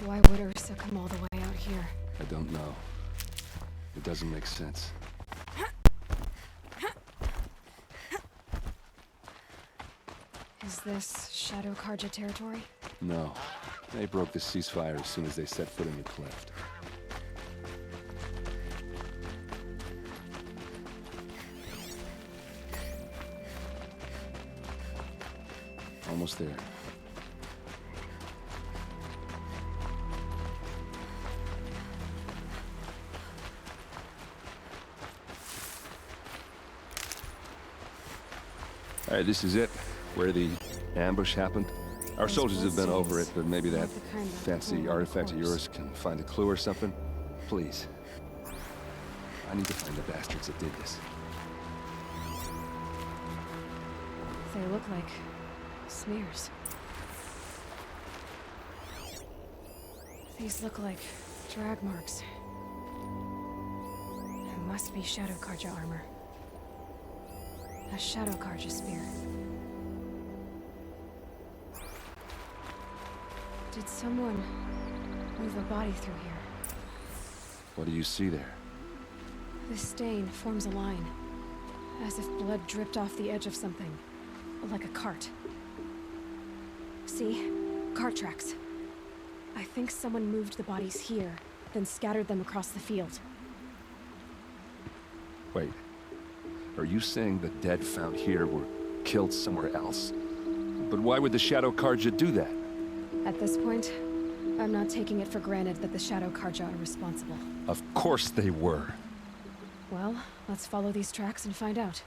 Why would Ursa come all the way out here? I don't know. It doesn't make sense. Is this Shadow Karja territory? No. They broke the ceasefire as soon as they set foot in the cleft. Almost there. All right, this is it. Where the ambush happened. Our soldiers have been over it, but maybe that fancy artifact of yours can find a clue or something. Please. I need to find the bastards that did this. They look like smears. These look like drag marks. It must be Shadow Karja armor. A Shadow Karja spear. Did someone move a body through here? What do you see there? This stain forms a line, as if blood dripped off the edge of something, like a cart. See? Cart tracks. I think someone moved the bodies here, then scattered them across the field. Wait. Are you saying the dead found here were killed somewhere else? But why would the Shadow Karja do that? At this point, I'm not taking it for granted that the Shadow Karja are responsible. Of course they were. Well, let's follow these tracks and find out.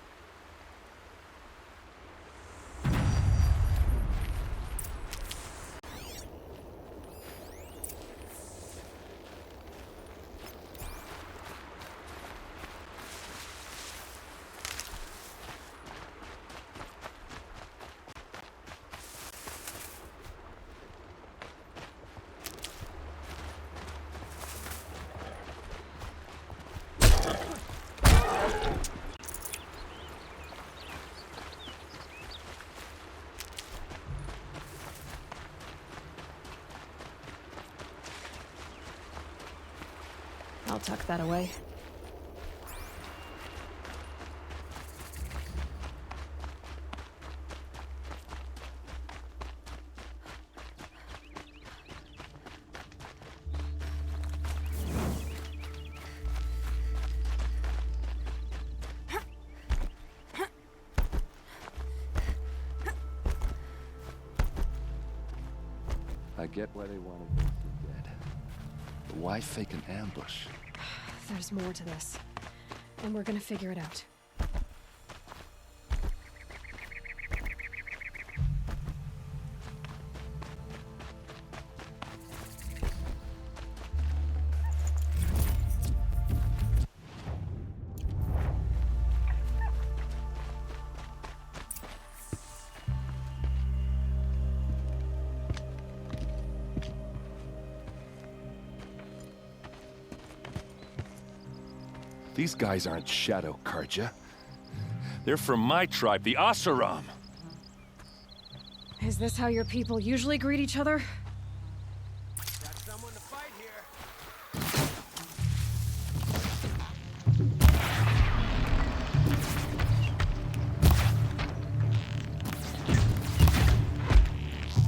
I'll tuck that away. I get why they wanted them dead. But why fake an ambush? There's more to this, and we're gonna figure it out. These guys aren't Shadow Karja. They're from my tribe, the Oseram. Is this how your people usually greet each other? Got someone to fight here.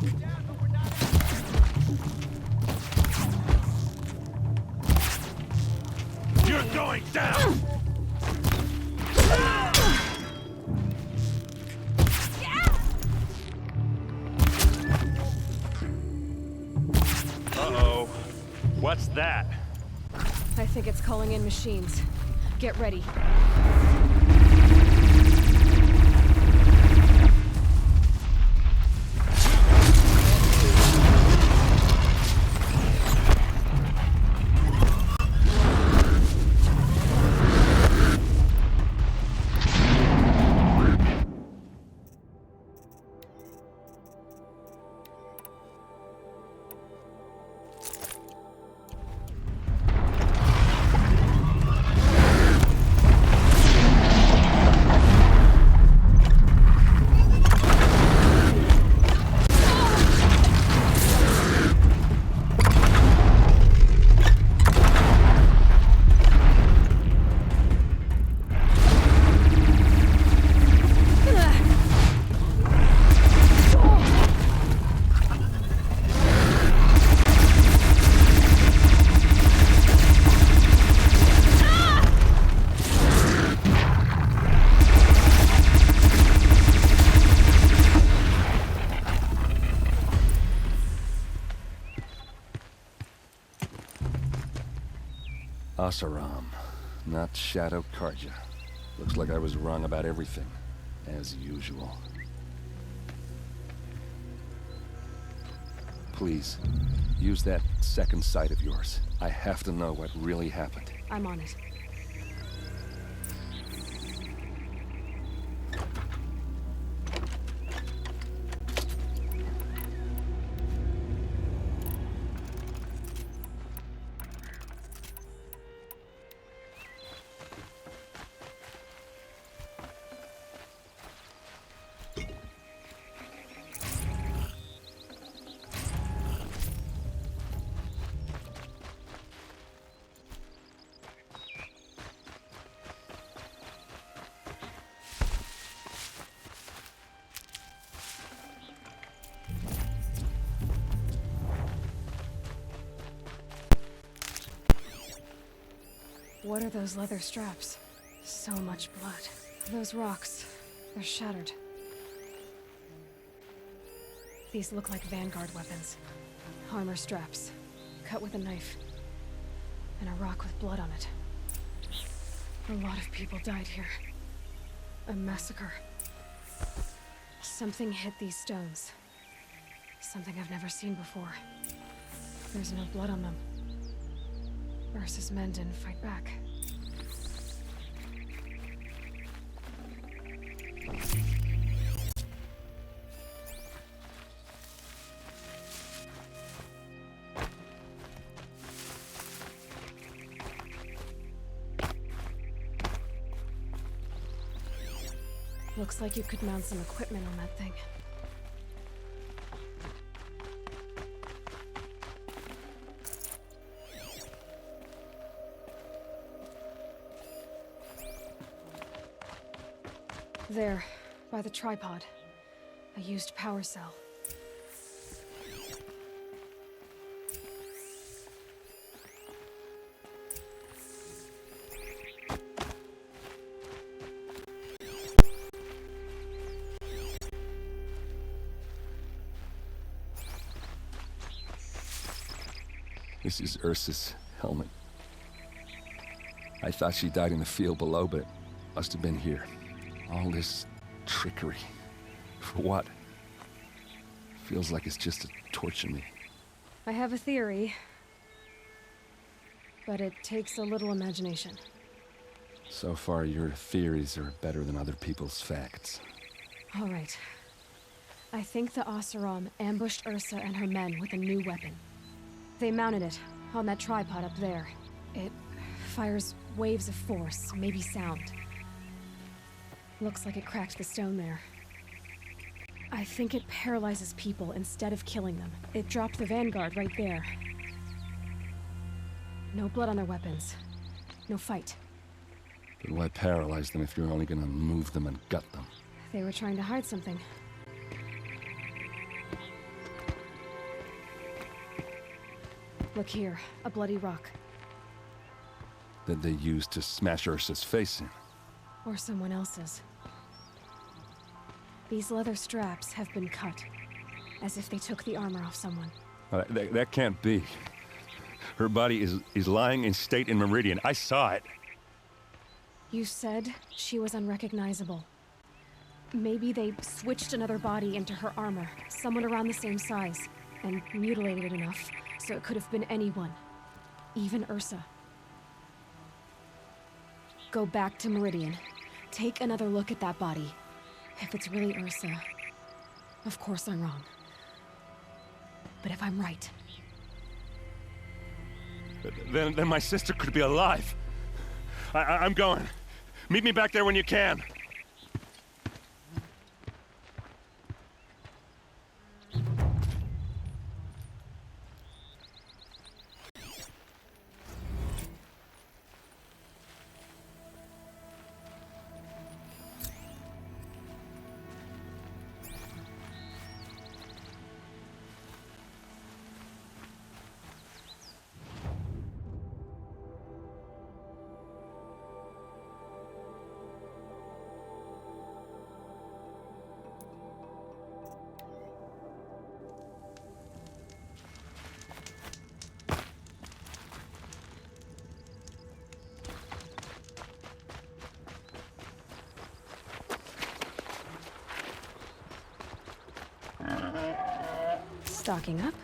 We're down, but we're not out. You're going down! Uh-oh. What's that? I think it's calling in machines. Get ready. Asaram, not Shadow Karja. Looks like I was wrong about everything, as usual. Please, use that second sight of yours. I have to know what really happened. I'm on it. What are those leather straps? So much blood. Those rocks, they're shattered. These look like Vanguard weapons. Armor straps, cut with a knife. And a rock with blood on it. A lot of people died here. A massacre. Something hit these stones. Something I've never seen before. There's no blood on them. Ursa's men didn't fight back. Looks like you could mount some equipment on that thing. There, by the tripod. A used power cell. This is Ursa's helmet. I thought she died in the field below, but it must have been here. All this trickery. For what? Feels like it's just to torture me. I have a theory, but it takes a little imagination. So far, your theories are better than other people's facts. All right. I think the Oseram ambushed Ursa and her men with a new weapon. They mounted it on that tripod up there. It fires waves of force, maybe sound. Looks like it cracked the stone there. I think it paralyzes people instead of killing them. It dropped the Vanguard right there. No blood on their weapons. No fight. But why paralyze them if you're only gonna move them and gut them? They were trying to hide something. Look here, a bloody rock. That they used to smash Ursa's face in. Or someone else's. These leather straps have been cut, as if they took the armor off someone. That can't be. Her body is lying in state in Meridian. I saw it. You said she was unrecognizable. Maybe they switched another body into her armor, someone around the same size, and mutilated it enough so it could have been anyone. Even Ursa. Go back to Meridian. Take another look at that body. If it's really Ursa, of course I'm wrong. But if I'm right... Then my sister could be alive. I'm going. Meet me back there when you can. Stocking up.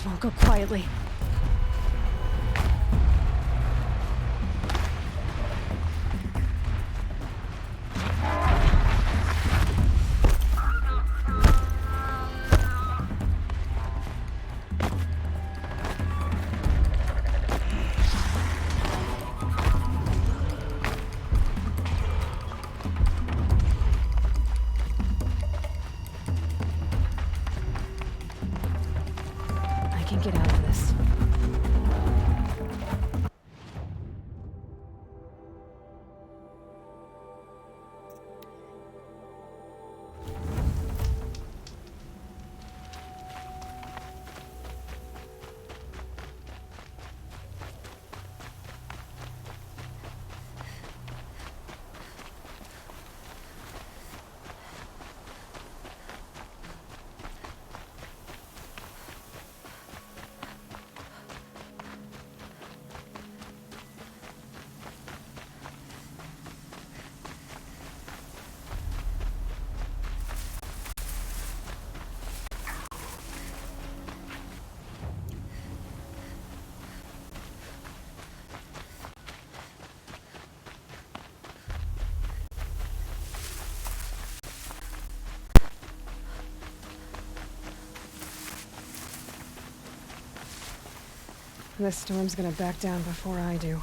Won't go quietly. I can get out of this. This storm's gonna back down before I do.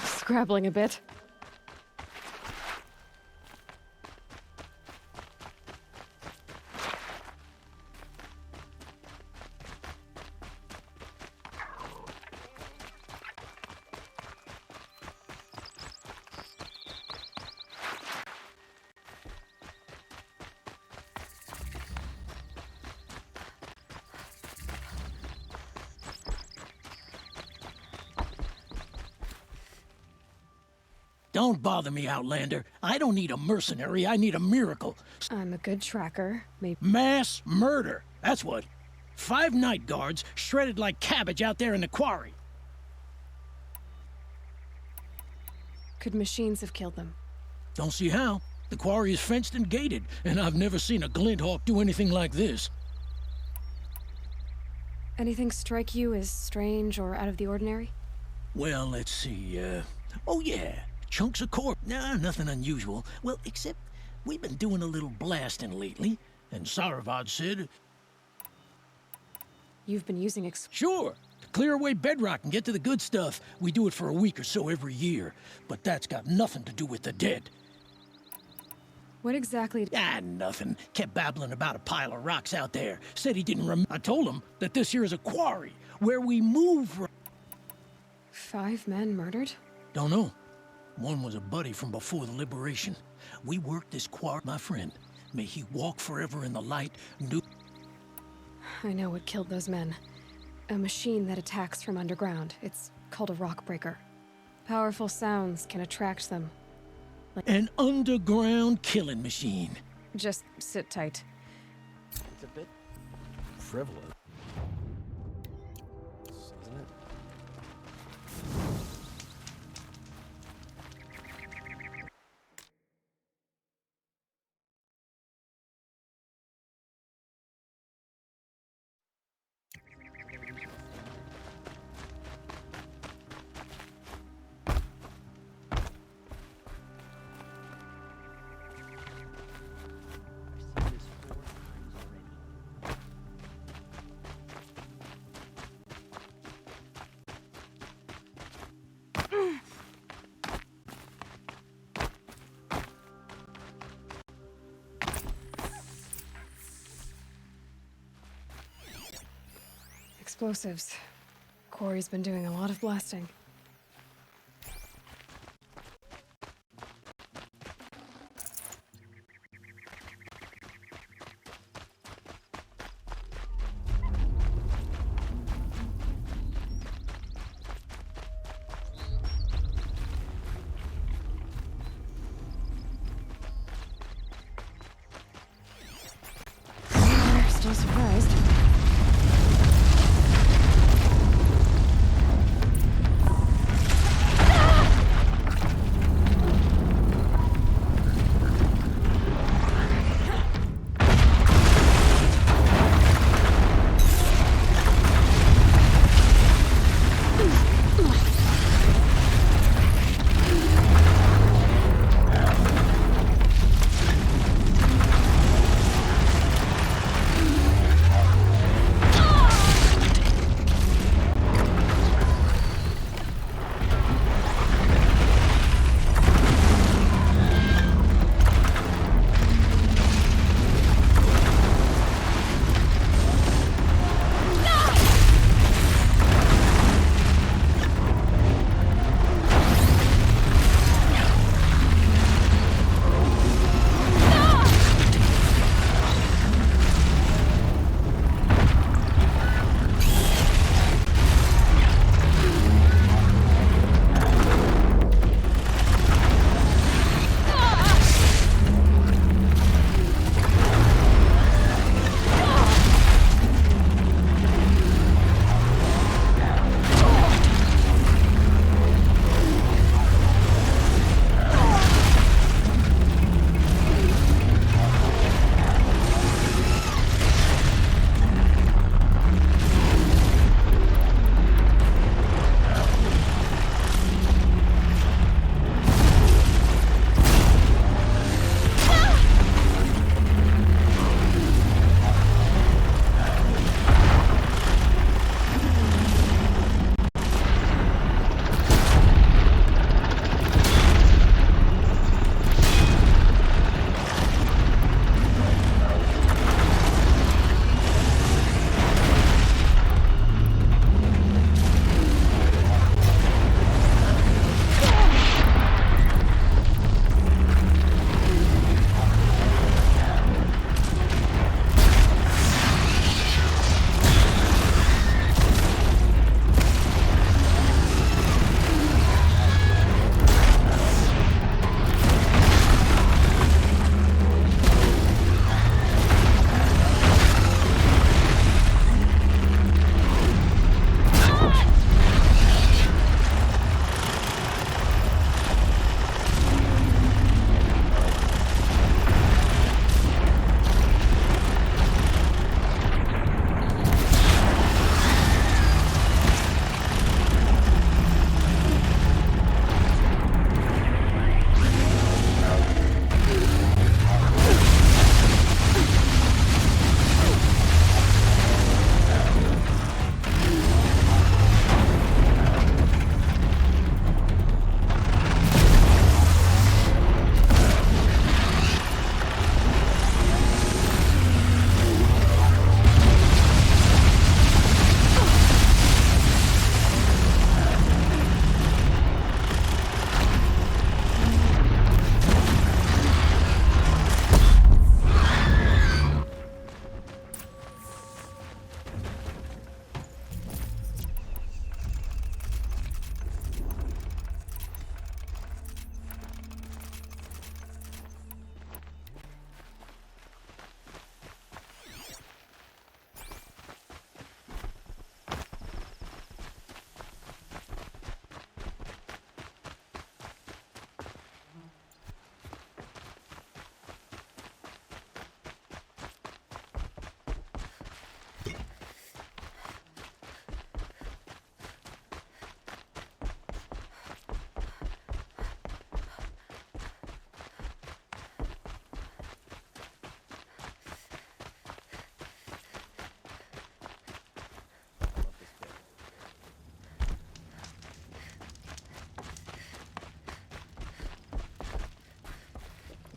Scrabbling a bit. Don't bother me, Outlander. I don't need a mercenary, I need a miracle. I'm a good tracker. Maybe. Mass murder, that's what. 5 night guards shredded like cabbage out there in the quarry. Could machines have killed them? Don't see how. The quarry is fenced and gated, and I've never seen a Glinthawk do anything like this. Anything strike you as strange or out of the ordinary? Well, let's see, oh yeah, chunks of corpse. Nah, nothing unusual. Well, except we've been doing a little blasting lately, and Saravad said... You've been using Sure, to clear away bedrock and get to the good stuff. We do it for a week or so every year, but that's got nothing to do with the dead. What exactly? Nothing. Kept babbling about a pile of rocks out there. Said he didn't I told him that this here is a quarry, where we move 5 men murdered? Don't know. One was a buddy from before the liberation. We worked this quarry, my friend. May he walk forever in the light. I know what killed those men. A machine that attacks from underground. It's called a rock breaker. Powerful sounds can attract them. An underground killing machine. Just sit tight. It's a bit frivolous, isn't it? Explosives. Quarry's been doing a lot of blasting. Still surprised.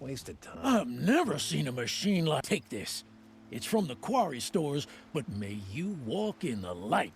Wasted time. I've never seen a machine like... Take this. It's from the quarry stores, but may you walk in the light.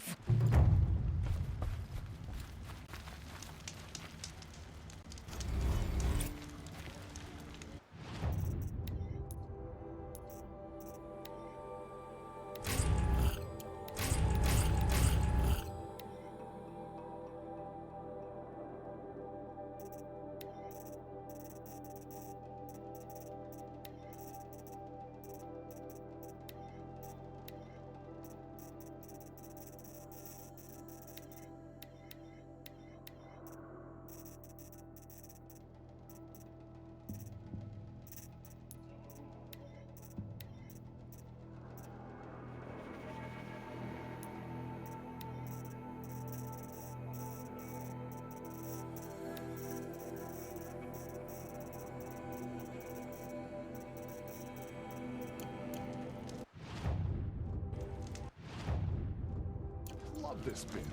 Love this bin.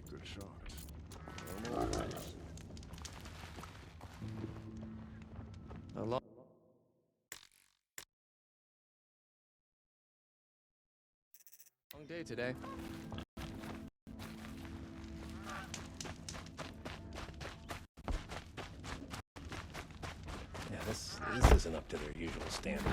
Good shot. A long day today. Yeah, this isn't up to their usual standard.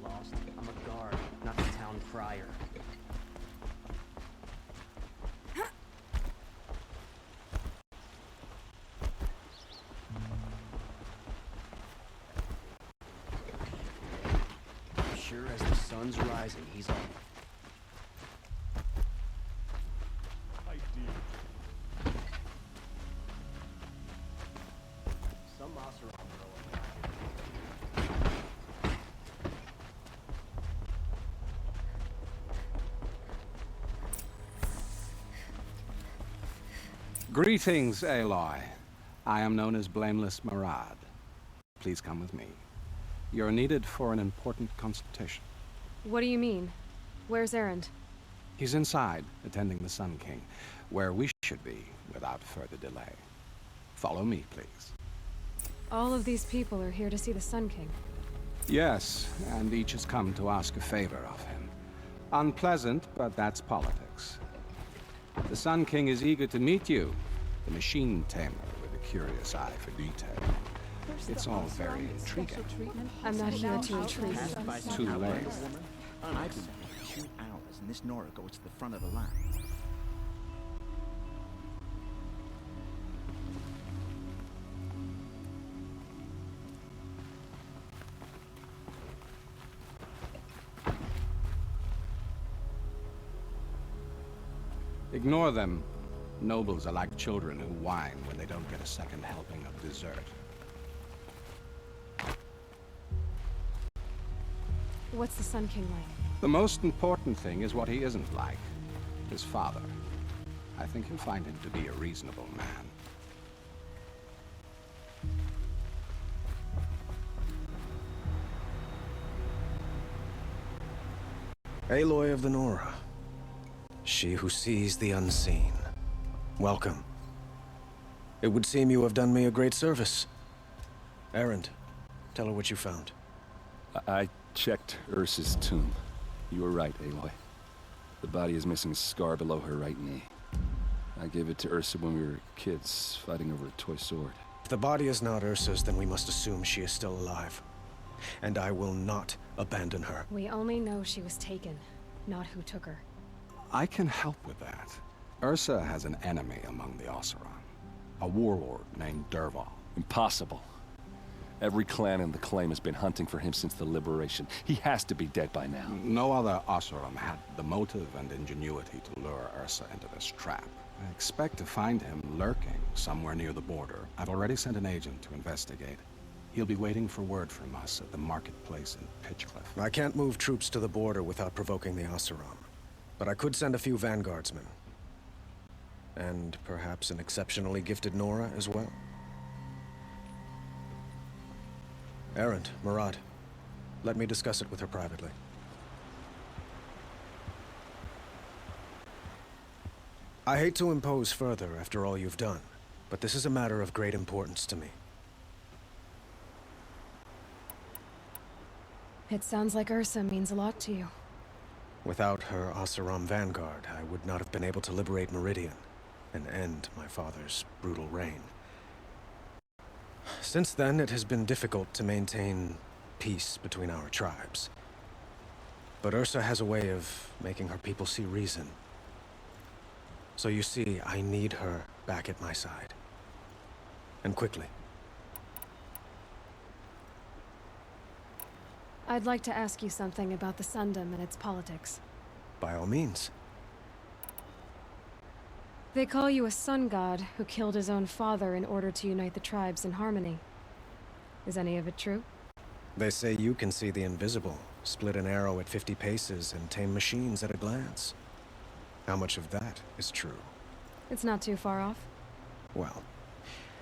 Lost. I'm a guard, not the town crier. Sure as the sun's rising, he's on. Some Oseram Greetings, Aloy. I am known as Blameless Marad. Please come with me. You're needed for an important consultation. What do you mean? Where's Erend? He's inside, attending the Sun King, where we should be without further delay. Follow me, please. All of these people are here to see the Sun King. Yes, and each has come to ask a favor of him. Unpleasant, but that's politics. The Sun King is eager to meet you, the machine tamer with a curious eye for detail. It's all very intriguing. I'm not here to intrigue. Too late. I've been here 2 hours, and this Nora goes to the front of the line. Ignore them. Nobles are like children who whine when they don't get a second helping of dessert. What's the Sun King like? The most important thing is what he isn't like. His father. I think you'll find him to be a reasonable man. Aloy of the Nora. She who sees the unseen. Welcome. It would seem you have done me a great service. Erend, tell her what you found. I checked Ursa's tomb. You were right, Aloy. The body is missing a scar below her right knee. I gave it to Ursa when we were kids, fighting over a toy sword. If the body is not Ursa's, then we must assume she is still alive. And I will not abandon her. We only know she was taken, not who took her. I can help with that. Ursa has an enemy among the Oseram. A warlord named Dervahl. Impossible. Every clan in the Claim has been hunting for him since the liberation. He has to be dead by now. No other Oseram had the motive and ingenuity to lure Ursa into this trap. I expect to find him lurking somewhere near the border. I've already sent an agent to investigate. He'll be waiting for word from us at the marketplace in Pitchcliff. I can't move troops to the border without provoking the Oseram. But I could send a few vanguardsmen. And perhaps an exceptionally gifted Nora as well. Erend, Marad, let me discuss it with her privately. I hate to impose further after all you've done, but this is a matter of great importance to me. It sounds like Ursa means a lot to you. Without her Oseram vanguard, I would not have been able to liberate Meridian and end my father's brutal reign. Since then, it has been difficult to maintain peace between our tribes. But Ursa has a way of making her people see reason. So you see, I need her back at my side. And quickly. I'd like to ask you something about the Sundom and its politics. By all means. They call you a sun god who killed his own father in order to unite the tribes in harmony. Is any of it true? They say you can see the invisible, split an arrow at 50 paces, and tame machines at a glance. How much of that is true? It's not too far off. Well,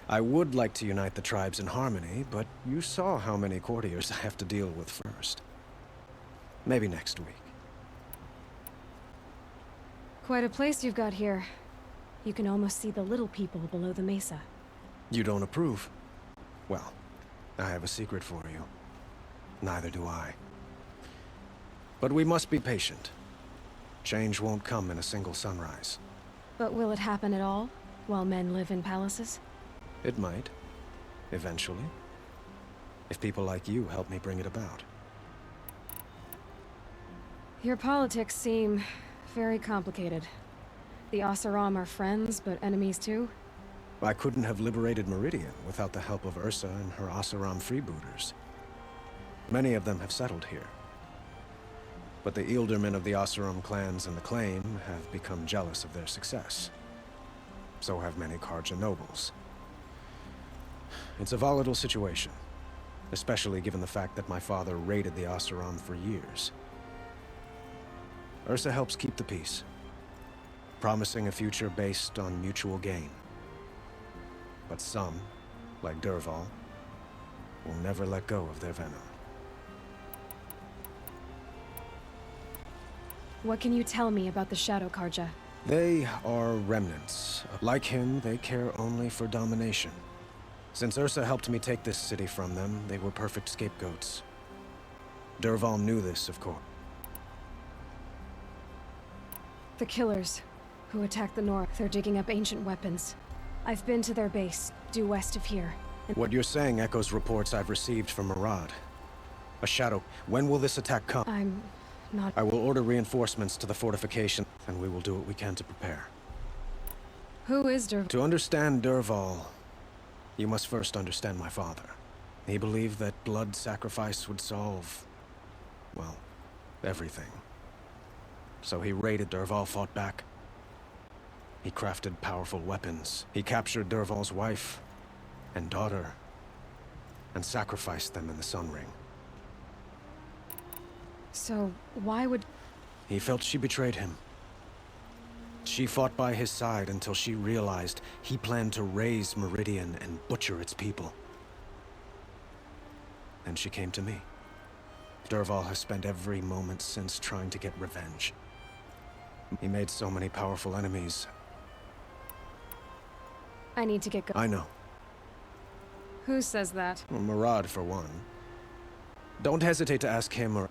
I would like to unite the tribes in harmony, but you saw how many courtiers I have to deal with first. Maybe next week. Quite a place you've got here. You can almost see the little people below the mesa. You don't approve? Well, I have a secret for you. Neither do I. But we must be patient. Change won't come in a single sunrise. But will it happen at all, while men live in palaces? It might. Eventually. If people like you help me bring it about. Your politics seem very complicated. The Oseram are friends, but enemies too? I couldn't have liberated Meridian without the help of Ursa and her Oseram freebooters. Many of them have settled here. But the Ealdormen of the Oseram clans and the Claim have become jealous of their success. So have many Carja nobles. It's a volatile situation, especially given the fact that my father raided the Oseram for years. Ursa helps keep the peace, promising a future based on mutual gain. But some, like Dervahl, will never let go of their venom. What can you tell me about the Shadow Carja? They are remnants. Like him, they care only for domination. Since Ursa helped me take this city from them, they were perfect scapegoats. Dervahl knew this, of course. The Killers, who attacked the north, they're digging up ancient weapons. I've been to their base, due west of here. What you're saying echoes reports I've received from Murad. A shadow. When will this attack come? I'm not... I will order reinforcements to the fortification, and we will do what we can to prepare. Who is Dervahl? To understand Dervahl, you must first understand my father. He believed that blood sacrifice would solve, well, everything. So he raided Dervahl, fought back. He crafted powerful weapons. He captured Dervahl's wife and daughter, and sacrificed them in the Sun Ring. So, why would... He felt she betrayed him. She fought by his side until she realized he planned to raise Meridian and butcher its people. Then she came to me. Dervahl has spent every moment since trying to get revenge. He made so many powerful enemies. I need to get going. I know. Who says that? Well, Murad, for one. Don't hesitate to ask him or...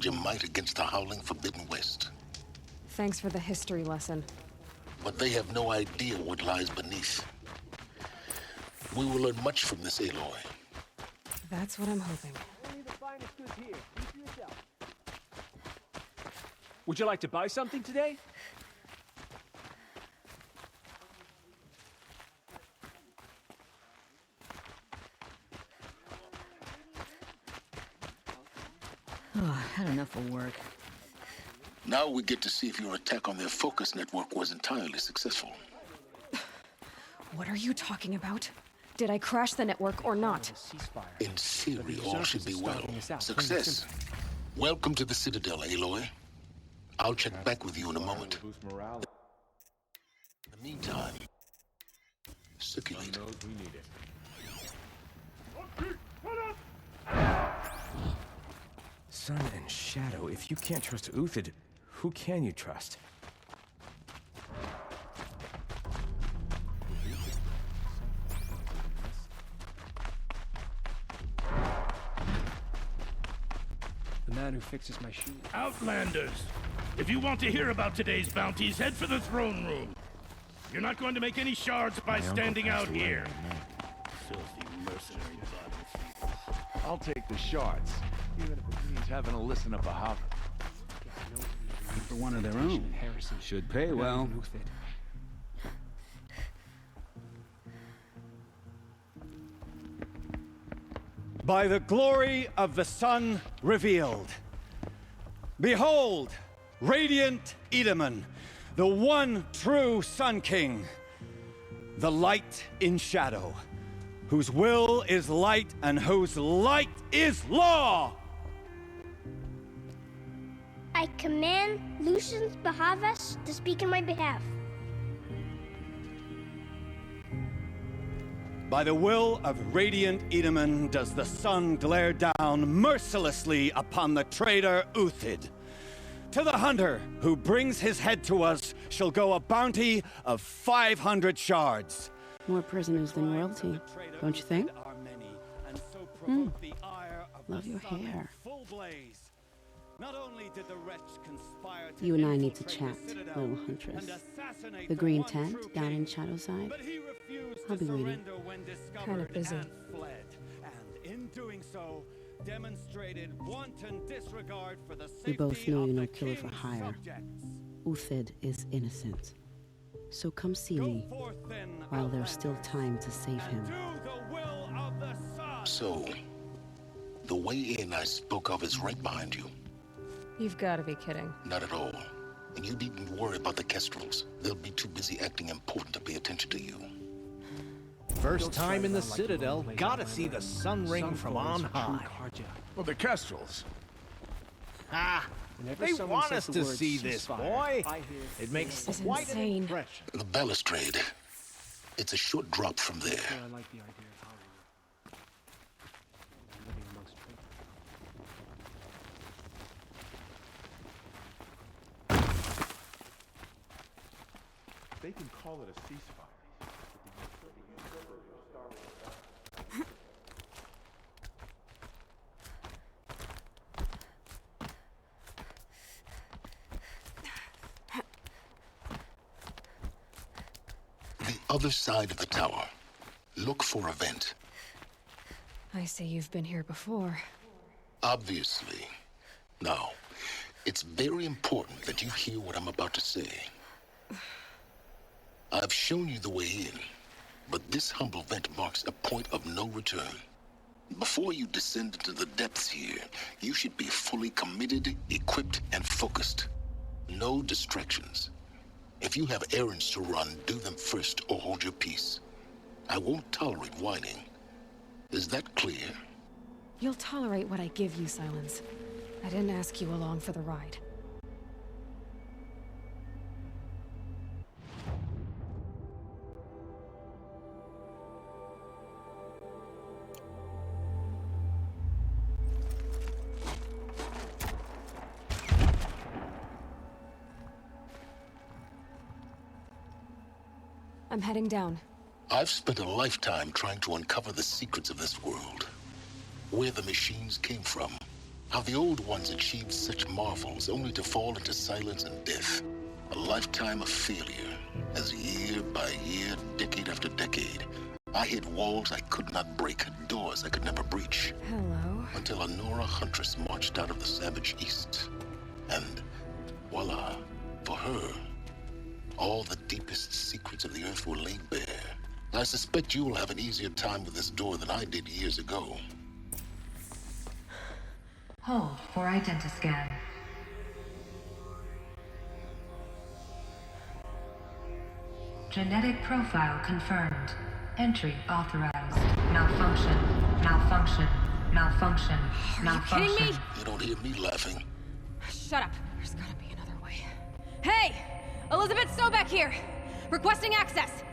Your might against the howling Forbidden West. Thanks for the history lesson. But they have no idea what lies beneath. We will learn much from this Aloy. That's what I'm hoping. Only the finest goods here. Keep to yourself. Would you like to buy something today? Had enough of work. Now we get to see if your attack on their focus network was entirely successful. What are you talking about? Did I crash the network or not? In theory, all should be well. Success. Welcome to the Citadel, Aloy. I'll check back with you in a moment. In the meantime, circulate. Sun and Shadow, if you can't trust Uthid, who can you trust? The man who fixes my shoes. Outlanders! If you want to hear about today's bounties, head for the throne room. You're not going to make any shards by standing out here. Filthy mercenary bottom. I'll take the shards, even if it means having to listen up a hover. For one of their own. Should pay well. By the glory of the sun revealed. Behold, radiant Edaman, the one true Sun King, the light in shadow, whose will is light and whose light is law! I command Lucius Bahavas to speak in my behalf. By the will of radiant Edaman does the sun glare down mercilessly upon the traitor Uthid. To the hunter who brings his head to us shall go a bounty of 500 shards. More prisoners than royalty, don't you think? Love your hair. You and I need to chat, little huntress. The green tent down in Shadowside. I'll be waiting. Kind of busy. We both know you're no killer for hire. Uthid is innocent. So come see me while there's still time to save him. So, the way in I spoke of is right behind you. You've got to be kidding. Not at all. And you needn't worry about the Kestrels. They'll be too busy acting important to pay attention to you. First time in the Citadel, gotta see the sun ring from on high. Well, the Kestrels. Ah, they want us to see this, boy. It makes quite an impression. The balustrade. It's a short drop from there. I like the idea of how living amongst They can call it a ceasefire. The other side of the tower. Look for a vent. I see you've been here before. Obviously. Now, it's very important that you hear what I'm about to say. I've shown you the way in, but this humble vent marks a point of no return. Before you descend into the depths here, you should be fully committed, equipped, and focused. No distractions. If you have errands to run, do them first or hold your peace. I won't tolerate whining. Is that clear? You'll tolerate what I give you, Silence. I didn't ask you along for the ride. I'm heading down. I've spent a lifetime trying to uncover the secrets of this world. Where the machines came from. How the old ones achieved such marvels only to fall into silence and death. A lifetime of failure. As year by year, decade after decade, I hit walls I could not break, doors I could never breach. Hello. Until a Nora huntress marched out of the savage east. And voila, for her, all the deepest secrets of the earth were laid bare. I suspect you will have an easier time with this door than I did years ago. Hold for identiscan. Genetic profile confirmed. Entry authorized. Malfunction. Malfunction. Malfunction. Malfunction. Are you kidding me? You don't hear me laughing. Shut up. There's gotta be another way. Hey! Elizabeth Sobek here! Requesting access!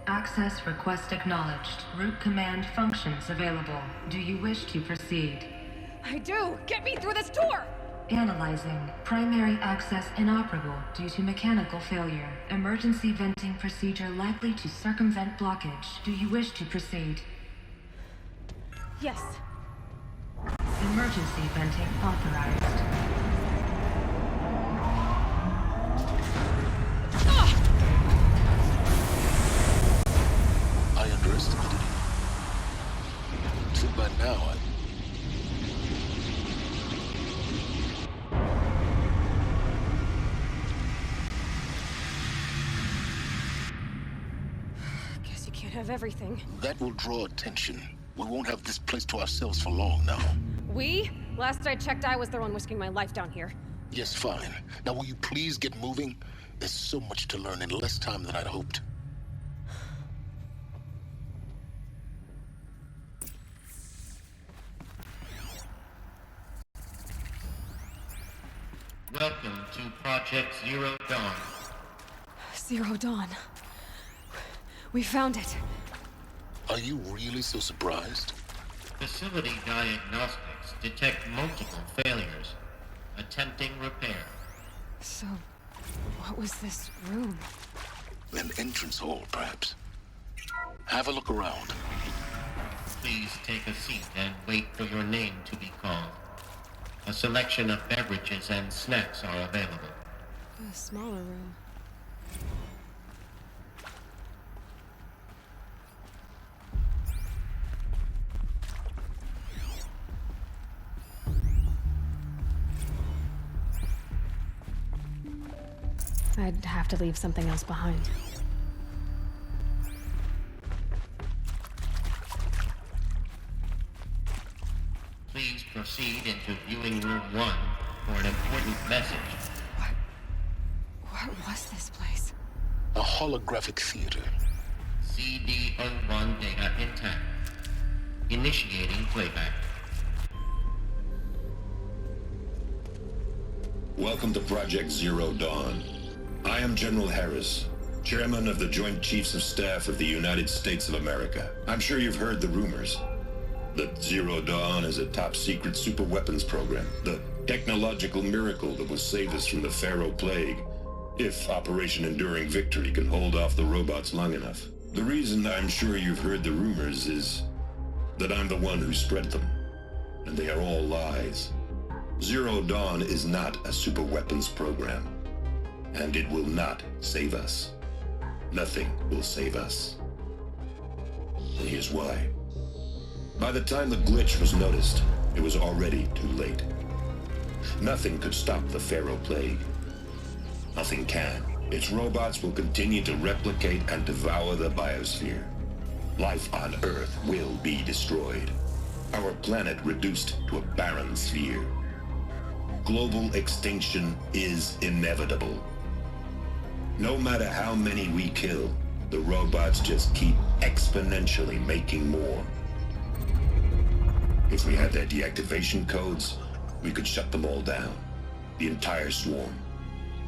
Access request acknowledged. Root command functions available. Do you wish to proceed? I do! Get me through this tour! Analyzing. Primary access inoperable due to mechanical failure. Emergency venting procedure likely to circumvent blockage. Do you wish to proceed? Yes. Emergency venting authorized. I underestimated you. Too bad now, Guess you can't have everything. That will draw attention. We won't have this place to ourselves for long now. We? Last I checked, I was the one risking my life down here. Yes, fine. Now will you please get moving? There's so much to learn in less time than I'd hoped. Welcome to Project Zero Dawn. Zero Dawn. We found it. Are you really so surprised? Facility diagnostics detect multiple failures. Attempting repair. So, what was this room? An entrance hall, perhaps. Have a look around. Please take a seat and wait for your name to be called. A selection of beverages and snacks are available. A smaller room. I'd have to leave something else behind. Please proceed into viewing room 1 for an important message. What was this place? A holographic theater. CD01 data intact. Initiating playback. Welcome to Project Zero Dawn. I am General Harris, Chairman of the Joint Chiefs of Staff of the United States of America. I'm sure you've heard the rumors that Zero Dawn is a top-secret superweapons program, the technological miracle that will save us from the Pharaoh Plague, if Operation Enduring Victory can hold off the robots long enough. The reason I'm sure you've heard the rumors is that I'm the one who spread them, and they are all lies. Zero Dawn is not a superweapons program, and it will not save us. Nothing will save us. And here's why. By the time the glitch was noticed, it was already too late. Nothing could stop the Pharaoh Plague. Nothing can. Its robots will continue to replicate and devour the biosphere. Life on Earth will be destroyed. Our planet reduced to a barren sphere. Global extinction is inevitable. No matter how many we kill, the robots just keep exponentially making more. If we had their deactivation codes, we could shut them all down. The entire swarm.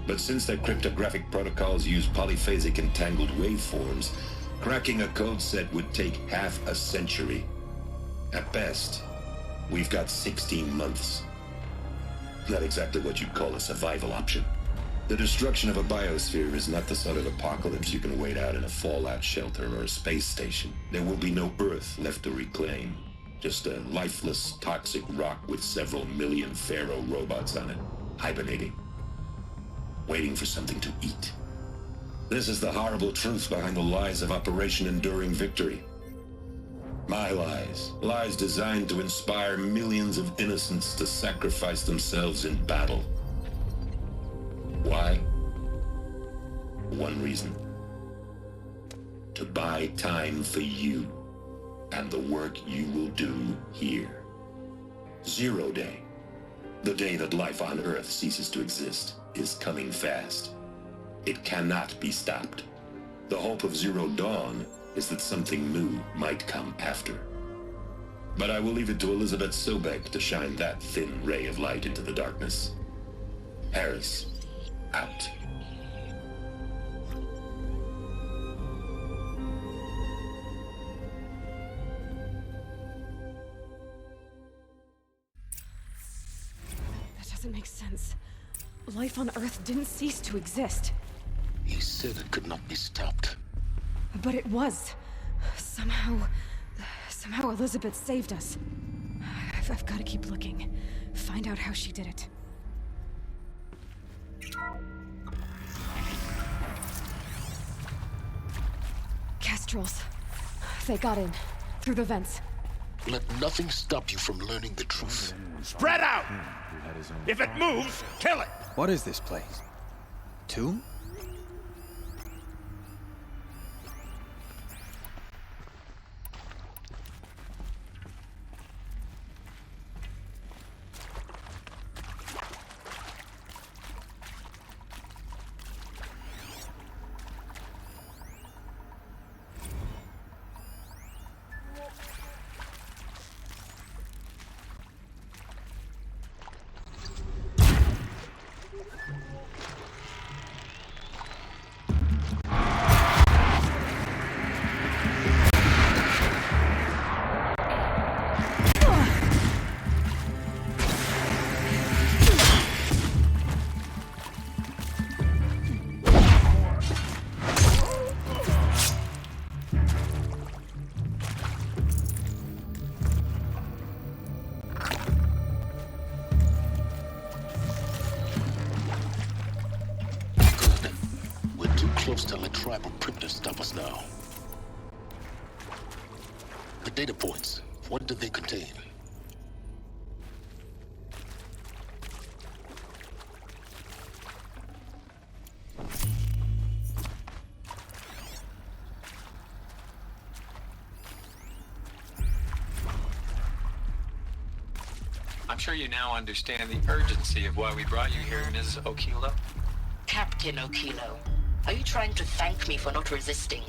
But since their cryptographic protocols use polyphasic entangled waveforms, cracking a code set would take half a century. At best, we've got 16 months. Not exactly what you'd call a survival option. The destruction of a biosphere is not the sort of apocalypse you can wait out in a fallout shelter or a space station. There will be no Earth left to reclaim. Just a lifeless, toxic rock with several million Pharaoh robots on it, hibernating, waiting for something to eat. This is the horrible truth behind the lies of Operation Enduring Victory. My lies. Lies designed to inspire millions of innocents to sacrifice themselves in battle. Why? One reason. To buy time for you and the work you will do here. Zero Day. The day that life on Earth ceases to exist is coming fast. It cannot be stopped. The hope of Zero Dawn is that something new might come after. But I will leave it to Elizabeth Sobek to shine that thin ray of light into the darkness. Harris, out. That doesn't make sense. Life on Earth didn't cease to exist. He said it could not be stopped. But it was. Somehow Elizabeth saved us. I've got to keep looking. Find out how she did it. Kestrels. They got in. Through the vents. Let nothing stop you from learning the truth. Spread out! If it moves, kill it! What is this place? Tomb? Close to let tribal printers stop us now. The data points, what do they contain? I'm sure you now understand the urgency of why we brought you here, Ms. Okilo. Captain Okilo. Are you trying to thank me for not resisting?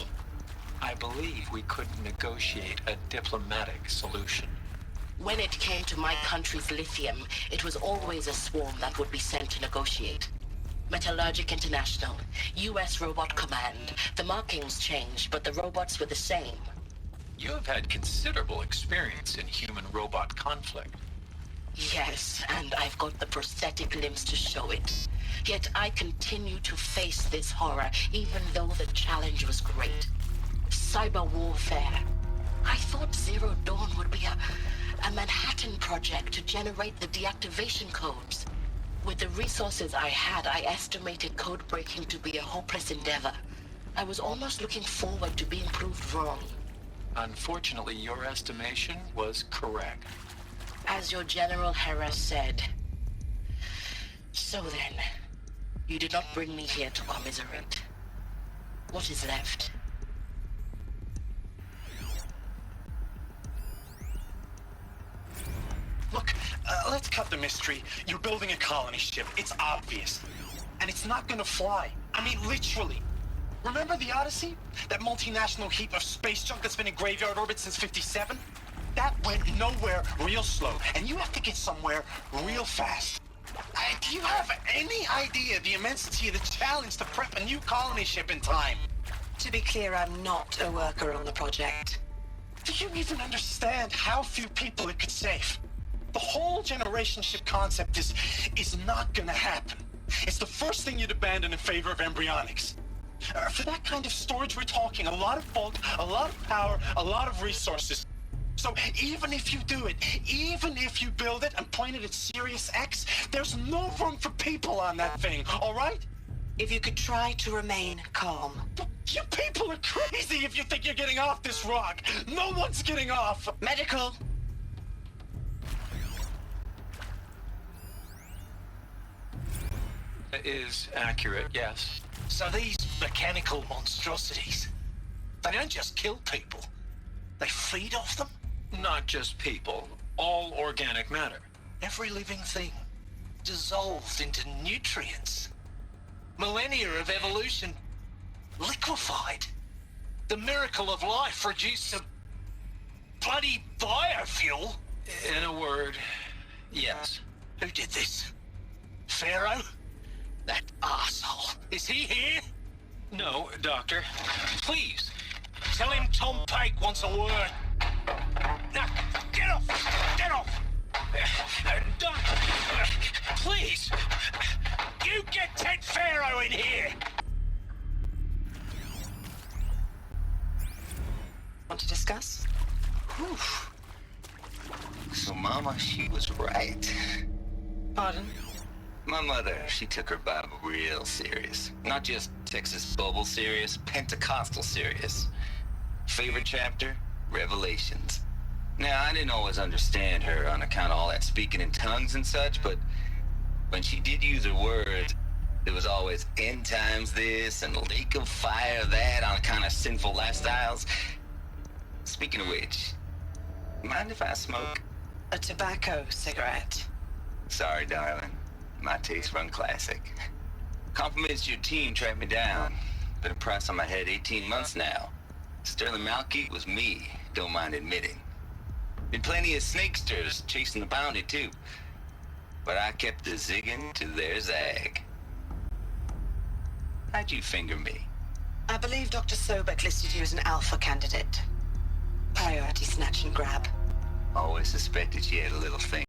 I believe we couldn't negotiate a diplomatic solution. When it came to my country's lithium, it was always a swarm that would be sent to negotiate. Metallurgic International, US Robot Command. The markings changed, but the robots were the same. You have had considerable experience in human-robot conflict. Yes, and I've got the prosthetic limbs to show it. Yet I continue to face this horror, even though the challenge was great. Cyber warfare. I thought Zero Dawn would be a Manhattan project to generate the deactivation codes. With the resources I had, I estimated code breaking to be a hopeless endeavor. I was almost looking forward to being proved wrong. Unfortunately, your estimation was correct. As your General Hera said. So then, you did not bring me here to commiserate. What is left? Look, let's cut the mystery. You're building a colony ship. It's obvious. And it's not gonna fly. I mean, literally. Remember the Odyssey? That multinational heap of space junk that's been in graveyard orbit since '57? That went nowhere real slow, and you have to get somewhere real fast. Do you have any idea the immensity of the challenge to prep a new colony ship in time? To be clear, I'm not a worker on the project. Do you even understand how few people it could save? The whole generation ship concept is not gonna happen. It's the first thing you'd abandon in favor of embryonics. For that kind of storage, we're talking a lot of bulk, a lot of power, a lot of resources. So even if you do it, even if you build it and point it at Sirius X, there's no room for people on that thing, all right? If you could try to remain calm. You people are crazy if you think you're getting off this rock. No one's getting off. Medical. That is accurate, yes. So these mechanical monstrosities, they don't just kill people. They feed off them? Not just people. All organic matter. Every living thing. dissolved into nutrients. Millennia of evolution liquefied. The miracle of life reduced to bloody biofuel. In a word, yes. Who did this? Pharaoh? That arsehole. Is he here? No, Doctor. Please, tell him Tom Pake wants a word. Now, get off! Get off! Doctor, please, you get Ted Pharaoh in here! Want to discuss? Whew. So, Mama, she was right. Pardon? My mother, she took her Bible real serious. Not just Texas Bible serious, Pentecostal serious. Favorite chapter? Revelations. Now, I didn't always understand her on account of all that speaking in tongues and such, but when she did use her words, there was always end times this and lake of fire that on account of sinful lifestyles. Speaking of which, mind if I smoke? A tobacco cigarette. Sorry, darling. My taste run classic. Compliments to your team tracked me down. Been a price on my head 18 months now. Sterling Malkeet was me, don't mind admitting. Been plenty of snakesters chasing the bounty too. But I kept the zigging to their zag. How'd you finger me? I believe Dr. Sobek listed you as an alpha candidate. Priority snatch and grab. Always suspected she had a little thing